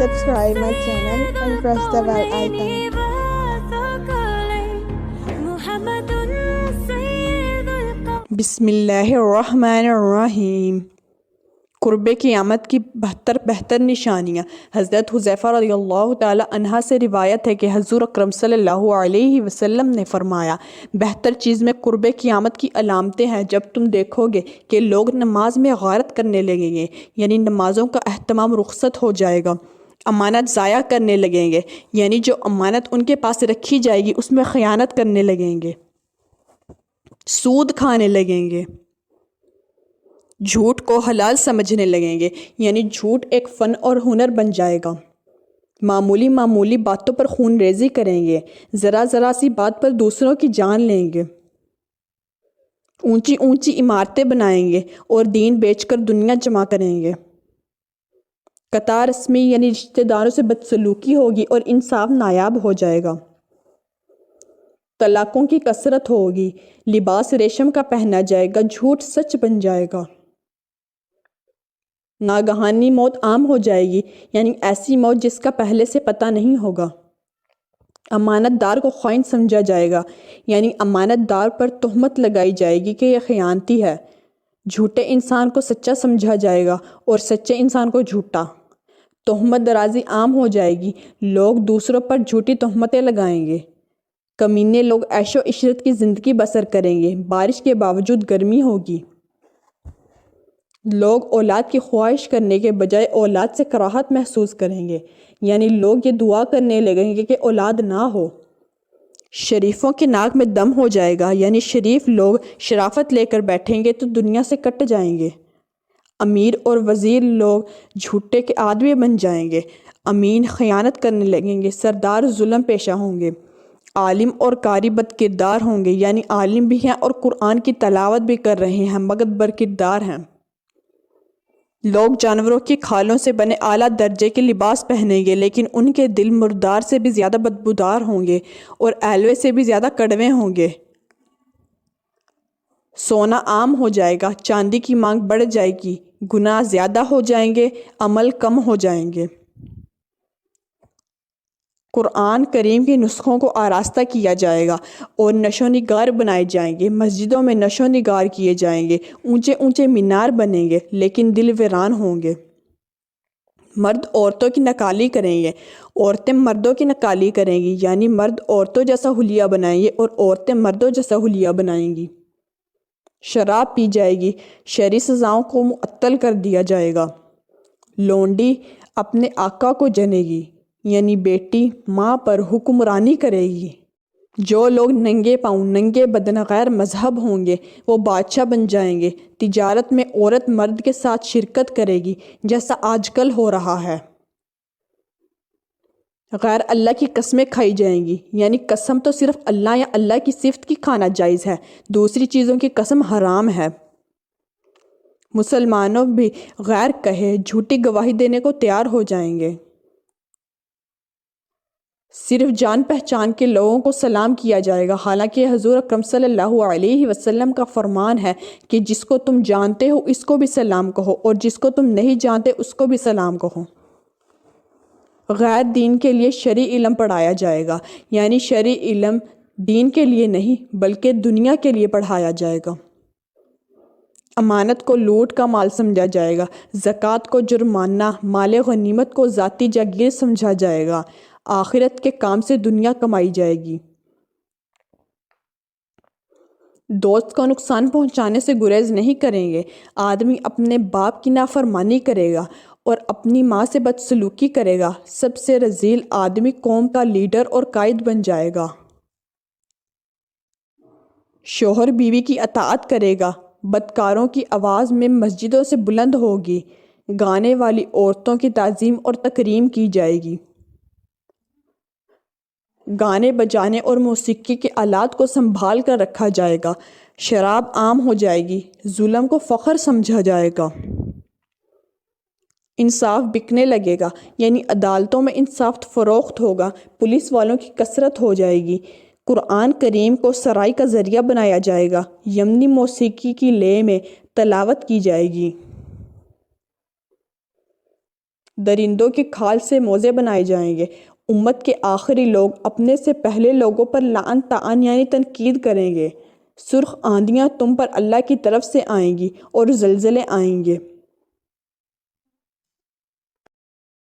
subscribe my channel and press the bell icon. بسم اللہ الرحمن الرحیم۔ قرب قیامت کی بہتر نشانیاں۔ حضرت حذیفہ رضی اللہ تعالی عنہ سے روایت ہے کہ حضور اکرم صلی اللہ علیہ وسلم نے فرمایا، بہتر چیز میں قرب قیامت کی علامتیں ہیں جب تم دیکھو گے کہ لوگ نماز میں غارت کرنے لگیں گے، یعنی نمازوں کا اہتمام رخصت ہو جائے گا، امانت ضائع کرنے لگیں گے، یعنی جو امانت ان کے پاس رکھی جائے گی اس میں خیانت کرنے لگیں گے، سود کھانے لگیں گے، جھوٹ کو حلال سمجھنے لگیں گے، یعنی جھوٹ ایک فن اور ہنر بن جائے گا، معمولی باتوں پر خون ریزی کریں گے، ذرا سی بات پر دوسروں کی جان لیں گے، اونچی عمارتیں بنائیں گے اور دین بیچ کر دنیا جمع کریں گے، قطع رسمی یعنی رشتہ داروں سے بدسلوکی ہوگی اور انصاف نایاب ہو جائے گا، طلاقوں کی کثرت ہوگی، لباس ریشم کا پہنا جائے گا، جھوٹ سچ بن جائے گا، ناگہانی موت عام ہو جائے گی، یعنی ایسی موت جس کا پہلے سے پتہ نہیں ہوگا، امانت دار کو خائن سمجھا جائے گا، یعنی امانت دار پر تہمت لگائی جائے گی کہ یہ خیانتی ہے، جھوٹے انسان کو سچا سمجھا جائے گا اور سچے انسان کو جھوٹا، تہمت درازی عام ہو جائے گی، لوگ دوسروں پر جھوٹی تہمتیں لگائیں گے، کمینے لوگ عیش و عشرت کی زندگی بسر کریں گے، بارش کے باوجود گرمی ہوگی، لوگ اولاد کی خواہش کرنے کے بجائے اولاد سے کراہت محسوس کریں گے، یعنی لوگ یہ دعا کرنے لگیں گے کہ اولاد نہ ہو، شریفوں کی ناک میں دم ہو جائے گا، یعنی شریف لوگ شرافت لے کر بیٹھیں گے تو دنیا سے کٹ جائیں گے، امیر اور وزیر لوگ جھوٹے کے آدمی بن جائیں گے، امین خیانت کرنے لگیں گے، سردار ظلم پیشہ ہوں گے، عالم اور قاری بد کردار ہوں گے، یعنی عالم بھی ہیں اور قرآن کی تلاوت بھی کر رہے ہیں مگر بدکردار ہیں، لوگ جانوروں کی کھالوں سے بنے اعلیٰ درجے کے لباس پہنیں گے لیکن ان کے دل مردار سے بھی زیادہ بدبودار ہوں گے اور ایلوے سے بھی زیادہ کڑوے ہوں گے، سونا عام ہو جائے گا، چاندی کی مانگ بڑھ جائے گی، گناہ زیادہ ہو جائیں گے، عمل کم ہو جائیں گے، قرآن کریم کے نسخوں کو آراستہ کیا جائے گا اور نشو نگار بنائے جائیں گے، مسجدوں میں نشو نگار کیے جائیں گے، اونچے مینار بنیں گے لیکن دل ویران ہوں گے، مرد عورتوں کی نکالی کریں گے، عورتیں مردوں کی نکالی کریں گی، یعنی مرد عورتوں جیسا حلیہ بنائیں گے اور عورتیں مردوں جیسا حلیہ بنائیں گی، شراب پی جائے گی، شرعی سزاؤں کو معطل کر دیا جائے گا، لونڈی اپنے آقا کو جنے گی، یعنی بیٹی ماں پر حکمرانی کرے گی، جو لوگ ننگے پاؤں ننگے بدن غیر مذہب ہوں گے وہ بادشاہ بن جائیں گے، تجارت میں عورت مرد کے ساتھ شرکت کرے گی جیسا آج کل ہو رہا ہے، غیر اللہ کی قسمیں کھائی جائیں گی، یعنی قسم تو صرف اللہ یا اللہ کی صفت کی کھانا جائز ہے، دوسری چیزوں کی قسم حرام ہے، مسلمانوں بھی غیر کہے جھوٹی گواہی دینے کو تیار ہو جائیں گے، صرف جان پہچان کے لوگوں کو سلام کیا جائے گا، حالانکہ حضور اکرم صلی اللہ علیہ وسلم کا فرمان ہے کہ جس کو تم جانتے ہو اس کو بھی سلام کہو اور جس کو تم نہیں جانتے اس کو بھی سلام کہو، غیر دین کے لیے شرعی علم پڑھایا جائے گا، یعنی شرعی علم دین کے لیے نہیں بلکہ دنیا کے لیے پڑھایا جائے گا، امانت کو لوٹ کا مال سمجھا جائے گا، زکوٰۃ کو جرمانہ، مال غنیمت کو ذاتی جاگیر سمجھا جائے گا، آخرت کے کام سے دنیا کمائی جائے گی، دوست کو نقصان پہنچانے سے گریز نہیں کریں گے، آدمی اپنے باپ کی نافرمانی کرے گا اور اپنی ماں سے بدسلوکی کرے گا، سب سے رذیل آدمی قوم کا لیڈر اور قائد بن جائے گا، شوہر بیوی کی اطاعت کرے گا، بدکاروں کی آواز میں مسجدوں سے بلند ہوگی، گانے والی عورتوں کی تعظیم اور تکریم کی جائے گی، گانے بجانے اور موسیقی کے آلات کو سنبھال کر رکھا جائے گا، شراب عام ہو جائے گی، ظلم کو فخر سمجھا جائے گا، انصاف بکنے لگے گا، یعنی عدالتوں میں انصاف فروخت ہوگا، پولیس والوں کی کثرت ہو جائے گی، قرآن کریم کو سرائی کا ذریعہ بنایا جائے گا، یمنی موسیقی کی لے میں تلاوت کی جائے گی، درندوں کی کھال سے موزے بنائے جائیں گے۔ امت کے آخری لوگ اپنے سے پہلے لوگوں پر لعن طعن یعنی تنقید کریں گے۔ سرخ آندیاں تم پر اللہ کی طرف سے آئیں گی اور زلزلے آئیں گے۔